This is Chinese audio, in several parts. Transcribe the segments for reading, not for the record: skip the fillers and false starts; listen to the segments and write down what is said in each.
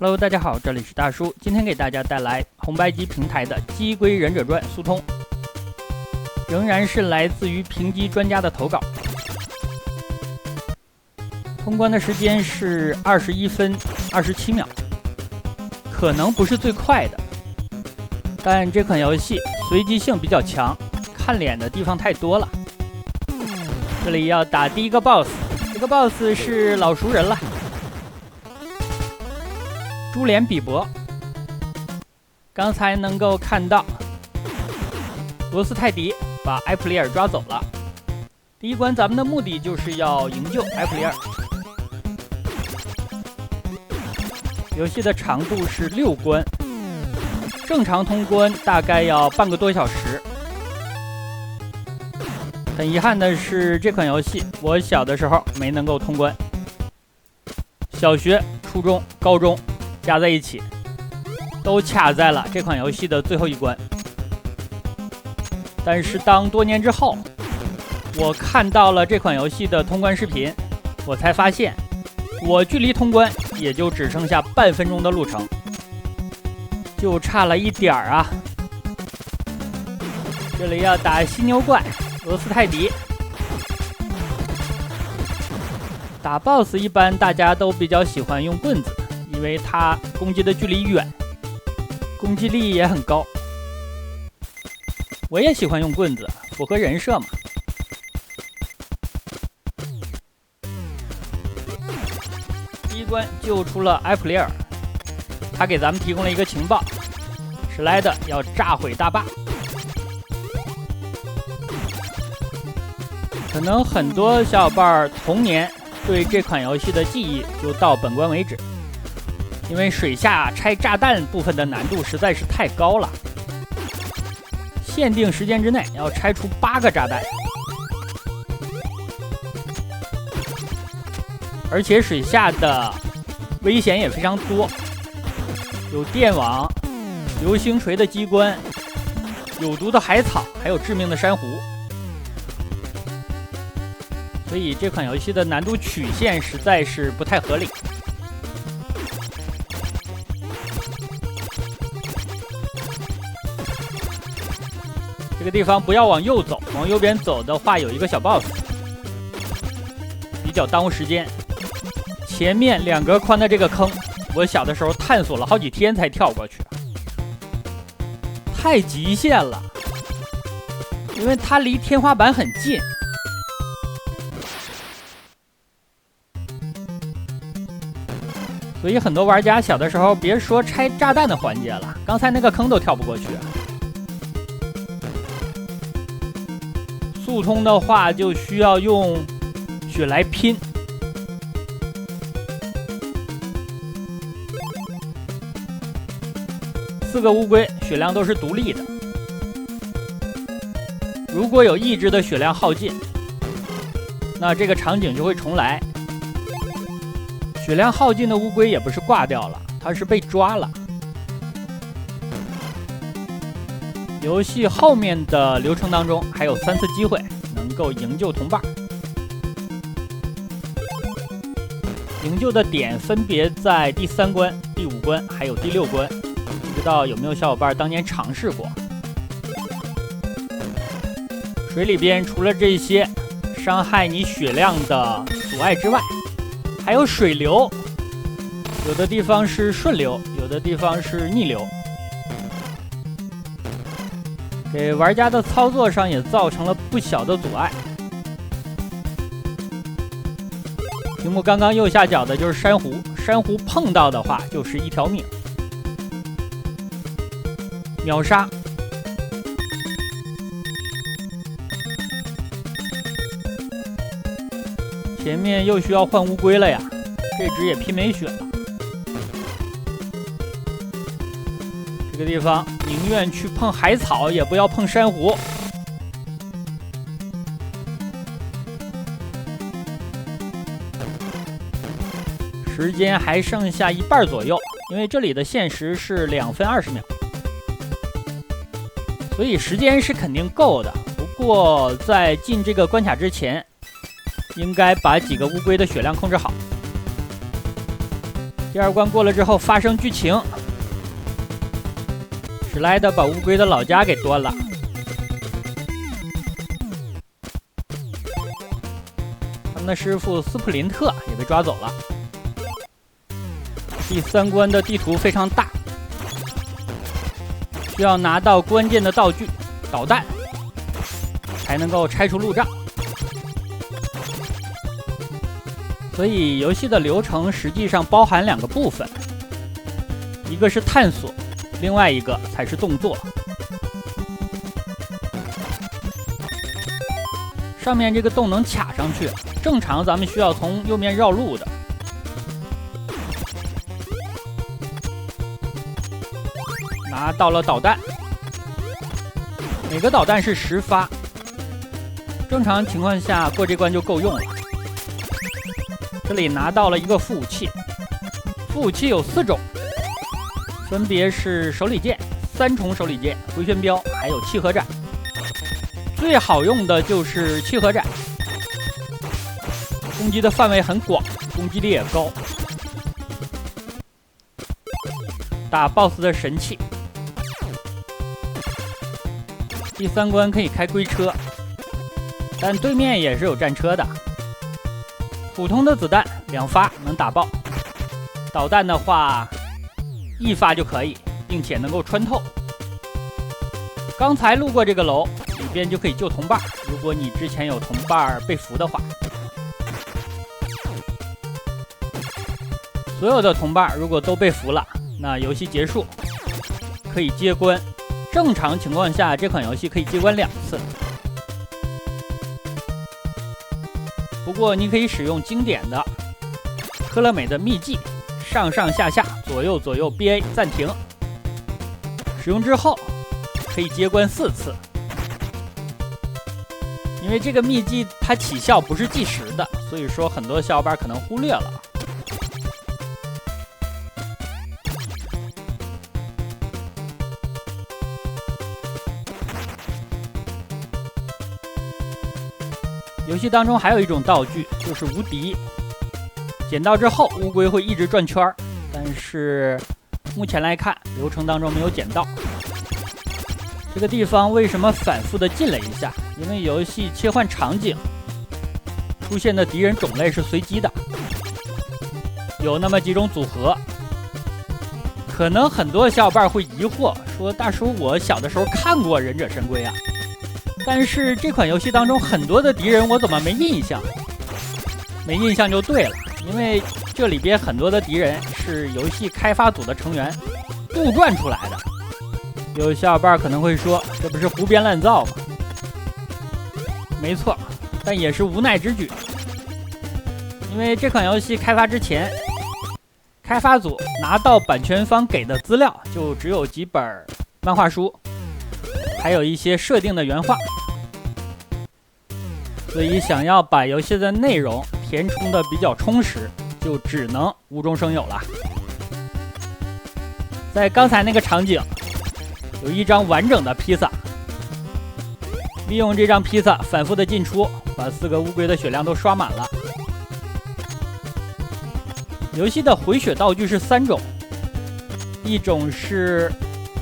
Hello， 大家好，这里是大叔，今天给大家带来红白机平台的《鸡龟忍者传》速通，仍然是来自于评机专家的投稿。通关的时间是21分27秒，可能不是最快的，但这款游戏随机性比较强，看脸的地方太多了。这里要打第一个 BOSS， 这个 BOSS 是老熟人了。猪脸比伯，刚才能够看到罗斯泰迪把埃普里尔抓走了。第一关咱们的目的就是要营救埃普里尔。游戏的长度是6关，正常通关大概要半个多小时。很遗憾的是，这款游戏我小的时候没能够通关，小学、初中、高中加在一起，都卡在了这款游戏的最后一关。但是当多年之后，我看到了这款游戏的通关视频，我才发现，我距离通关也就只剩下半分钟的路程，就差了一点儿啊！这里要打犀牛怪罗斯泰迪。打 BOSS 一般大家都比较喜欢用棍子，因为它攻击的距离远，攻击力也很高。我也喜欢用棍子，符合人设嘛。第一关救出了埃普里尔，他给咱们提供了一个情报，史莱德要炸毁大坝。可能很多小伙伴童年对这款游戏的记忆就到本关为止，因为水下拆炸弹部分的难度实在是太高了，限定时间之内要拆出8个炸弹，而且水下的危险也非常多，有电网、流星锤的机关、有毒的海草，还有致命的珊瑚。所以这款游戏的难度曲线实在是不太合理。这个地方不要往右走，往右边走的话有一个小 BOSS， 比较耽误时间。前面2格宽的这个坑，我小的时候探索了好几天才跳过去，太极限了，因为它离天花板很近。所以很多玩家小的时候别说拆炸弹的环节了，刚才那个坑都跳不过去。速通的话就需要用血来拼。4个乌龟血量都是独立的，如果有一只的血量耗尽，那这个场景就会重来。血量耗尽的乌龟也不是挂掉了，它是被抓了。游戏后面的流程当中还有3次机会能够营救同伴，营救的点分别在第3关、第5关还有第6关，不知道有没有小伙伴当年尝试过。水里边除了这些伤害你血量的阻碍之外，还有水流，有的地方是顺流，有的地方是逆流，给玩家的操作上也造成了不小的阻碍。屏幕刚刚右下角的就是珊瑚，珊瑚碰到的话就是1条命，秒杀。前面又需要换乌龟了呀，这只也拼没血了。这个地方宁愿去碰海草，也不要碰珊瑚。时间还剩下一半左右，因为这里的限时是2分20秒，所以时间是肯定够的。不过在进这个关卡之前，应该把几个乌龟的血量控制好。第2关过了之后发生剧情，史莱德把乌龟的老家给端了。他们的师傅斯普林特也被抓走了。第3关的地图非常大，需要拿到关键的道具导弹，才能够拆除路障。所以游戏的流程实际上包含2个部分，一个是探索，另外一个才是动作。上面这个洞能卡上去，正常咱们需要从右面绕路的。拿到了导弹，每个导弹是10发，正常情况下过这关就够用了。这里拿到了一个副武器，副武器有4种，分别是手里剑、3重手里剑、回旋镖，还有契合斩。最好用的就是契合斩，攻击的范围很广，攻击力也高。打 BOSS 的神器。第3关可以开龟车，但对面也是有战车的。普通的子弹2发能打爆，导弹的话1发就可以，并且能够穿透。刚才路过这个楼里边就可以救同伴，如果你之前有同伴被俘的话。所有的同伴如果都被俘了，那游戏结束，可以接关。正常情况下，这款游戏可以接关2次。不过你可以使用经典的科乐美的秘技，上上下下、左右左右 BA 暂停。使用之后可以接关4次。因为这个秘技它起效不是计时的，所以说很多小伙伴可能忽略了。游戏当中还有一种道具，就是无敌。捡到之后，乌龟会一直转圈儿，但是目前来看，流程当中没有捡到。这个地方为什么反复的进了一下？因为游戏切换场景，出现的敌人种类是随机的，有那么几种组合。可能很多小伙伴会疑惑说：“大叔，我小的时候看过《忍者神龟》啊。”但是这款游戏当中很多的敌人我怎么没印象？没印象就对了，因为这里边很多的敌人是游戏开发组的成员杜撰出来的。有小伙伴可能会说，这不是胡编乱造吗？没错，但也是无奈之举。因为这款游戏开发之前，开发组拿到版权方给的资料就只有几本漫画书，还有一些设定的原画，所以想要把游戏的内容填充的比较充实，就只能无中生有了。在刚才那个场景，有一张完整的披萨，利用这张披萨反复的进出，把4个乌龟的血量都刷满了。游戏的回血道具是3种，一种是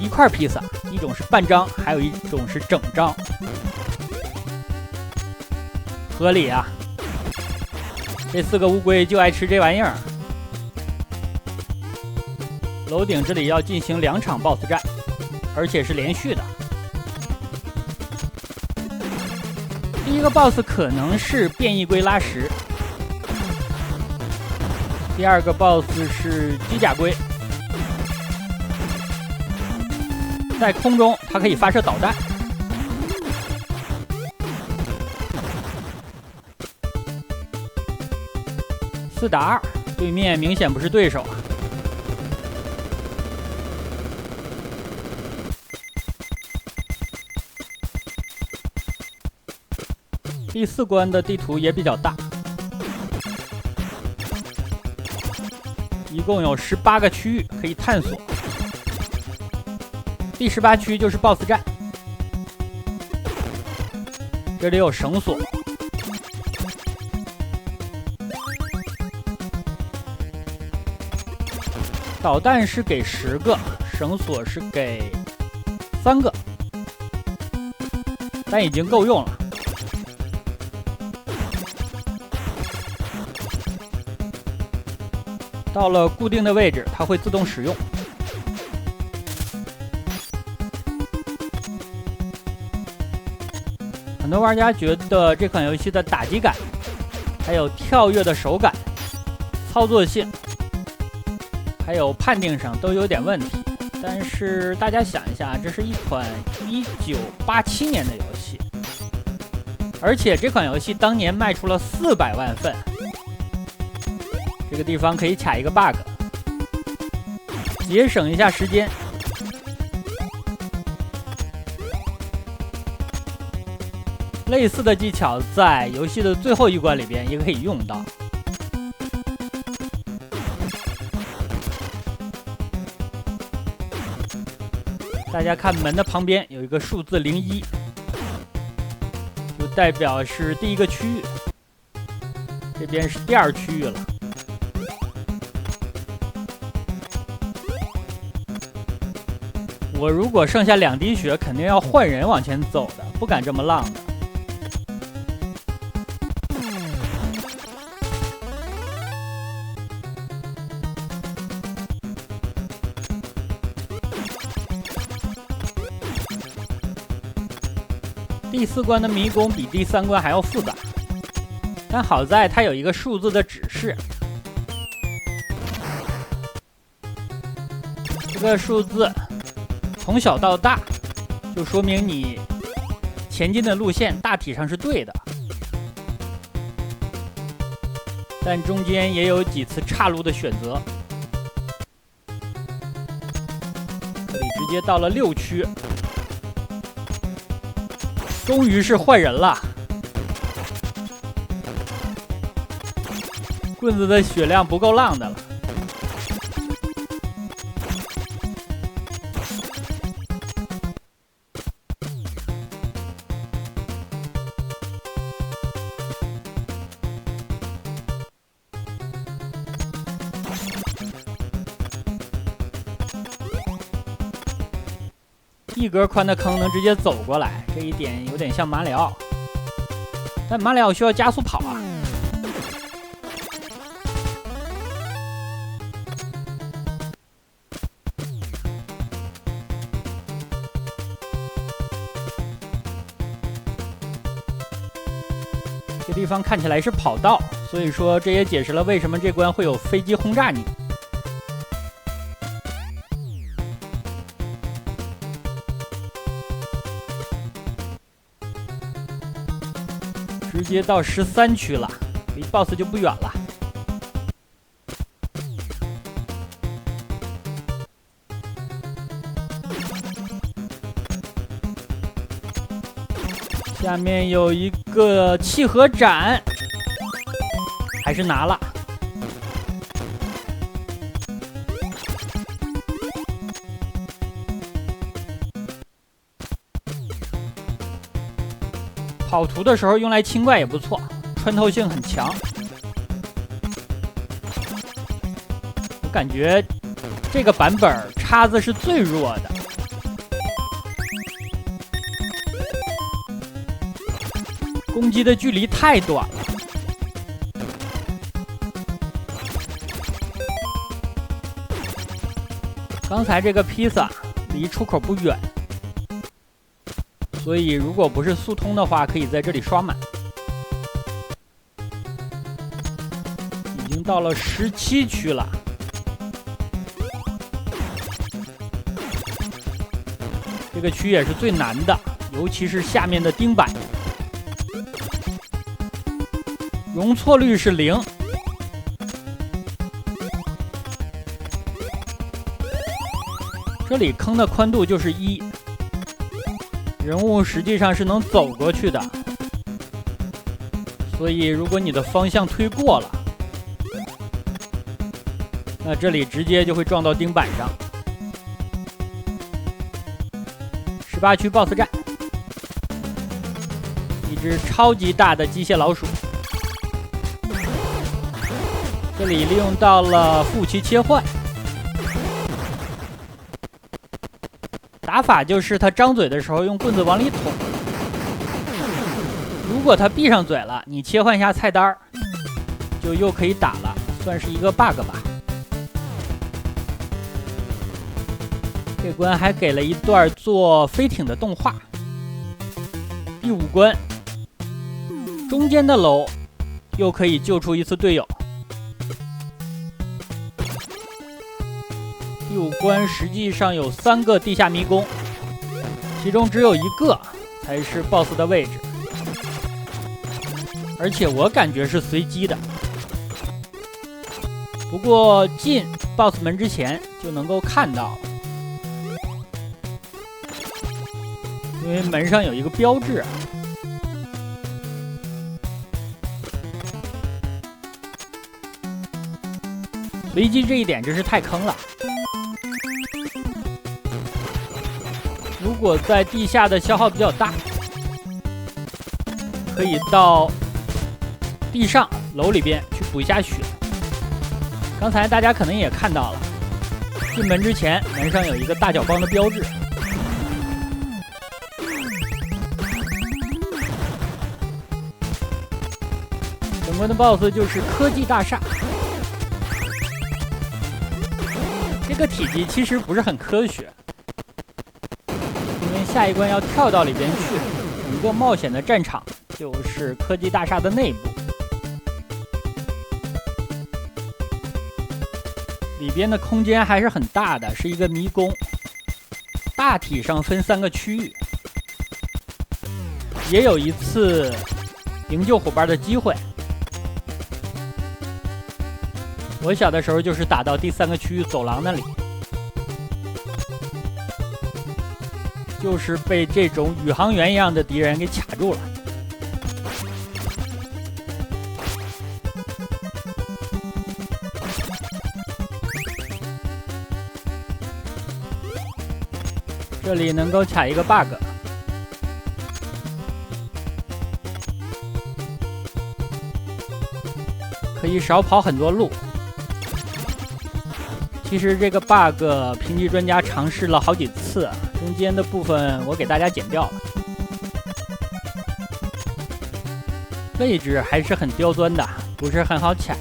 1块披萨，一种是半张，还有一种是整张。合理啊，这4个乌龟就爱吃这玩意儿。楼顶这里要进行2场 BOSS 战，而且是连续的。第一个 BOSS 可能是变异龟拉什，第2个 BOSS 是机甲龟。在空中，它可以发射导弹。4打2，对面明显不是对手啊。第4关的地图也比较大，一共有18个区域可以探索。第18区就是 BOSS 战，这里有绳索，导弹是给10个，绳索是给3个，但已经够用了。到了固定的位置，它会自动使用。很多玩家觉得这款游戏的打击感，还有跳跃的手感、操作性，还有判定上都有点问题。但是大家想一下，这是一款1987年的游戏，而且这款游戏当年卖出了400万份。这个地方可以卡一个 bug， 节省一下时间。类似的技巧在游戏的最后一关里边也可以用到。大家看门的旁边有一个数字01，就代表是第一个区域，这边是第2区域了。我如果剩下2滴血，肯定要换人往前走的，不敢这么浪的。第4关的迷宫比第3关还要复杂，但好在它有一个数字的指示。这个数字从小到大，就说明你前进的路线大体上是对的，但中间也有几次岔路的选择。这里直接到了6区，终于是换人了。棍子的血量不够浪的了。1格宽的坑能直接走过来，这一点有点像马里奥，但马里奥需要加速跑啊。这地方看起来是跑道，所以说这也解释了为什么这关会有飞机轰炸你。直接到13区了，离 BOSS 就不远了。下面有一个契合斩，还是拿了。跑图的时候用来清怪也不错，穿透性很强。我感觉这个版本叉子是最弱的。攻击的距离太短了。刚才这个披萨离出口不远，所以如果不是速通的话，可以在这里刷满。已经到了17区了。这个区也是最难的，尤其是下面的钉板。容错率是0。这里坑的宽度就是1，人物实际上是能走过去的，所以如果你的方向推过了，那这里直接就会撞到钉板上。18区 BOSS 战，一只超级大的机械老鼠。这里利用到了副旗切换，打法就是他张嘴的时候用棍子往里捅，如果他闭上嘴了，你切换一下菜单就又可以打了，算是一个 bug 吧。这关还给了一段做飞艇的动画。第5关，中间的楼又可以救出一次队友。第5关实际上有3个地下迷宫，其中只有1个才是 BOSS 的位置，而且我感觉是随机的。不过进 BOSS 门之前就能够看到了，因为门上有一个标志。随机这一点真是太坑了。如果在地下的消耗比较大，可以到地上楼里边去补一下血。刚才大家可能也看到了，进门之前门上有一个大角棒的标志。本关的 BOSS 就是科技大厦。这个体积其实不是很科学，因为下一关要跳到里边去，有一个冒险的战场，就是科技大厦的内部。里边的空间还是很大的，是一个迷宫，大体上分3个区域，也有一次营救伙伴的机会。我小的时候就是打到第3个区域走廊那里，就是被这种宇航员一样的敌人给卡住了。这里能够卡一个 bug， 可以少跑很多路。其实这个 bug 评级专家尝试了好几次，中间的部分我给大家剪掉了。位置还是很刁钻的，不是很好卡。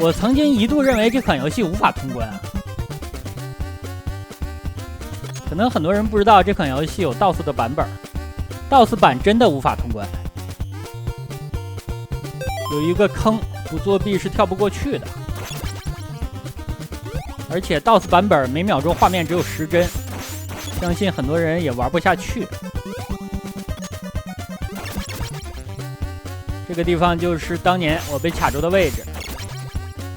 我曾经一度认为这款游戏无法通关，可能很多人不知道这款游戏有 DOS 的版本 ，DOS 版真的无法通关，有一个坑，不作弊是跳不过去的，而且 DOS 版本每秒钟画面只有10帧，相信很多人也玩不下去。这个地方就是当年我被卡住的位置。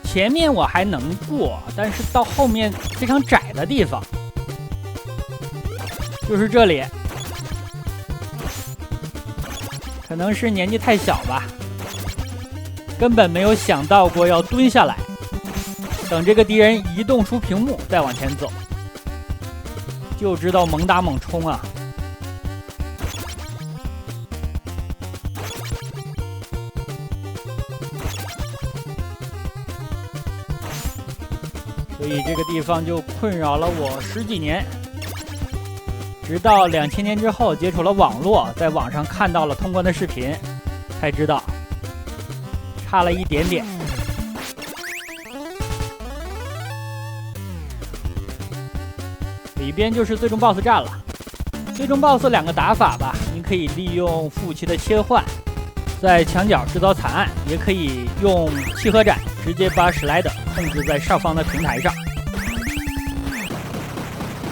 前面我还能过，但是到后面非常窄的地方，就是这里，可能是年纪太小吧，根本没有想到过要蹲下来，等这个敌人移动出屏幕再往前走，就知道猛打猛冲啊！所以这个地方就困扰了我10几年，直到2000年之后接触了网络，在网上看到了通关的视频，才知道差了一点点。里边就是最终 BOSS 战了。最终 BOSS 2个打法吧，你可以利用副武器的切换，在墙角制造惨案，也可以用契合斩直接把史莱德控制在上方的平台上。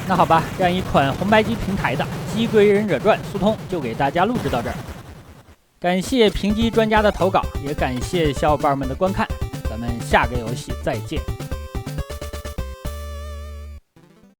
那好吧，这样一款红白机平台的《机龟忍者传》速通就给大家录制到这儿。感谢评级专家的投稿，也感谢小伙伴们的观看，咱们下个游戏再见。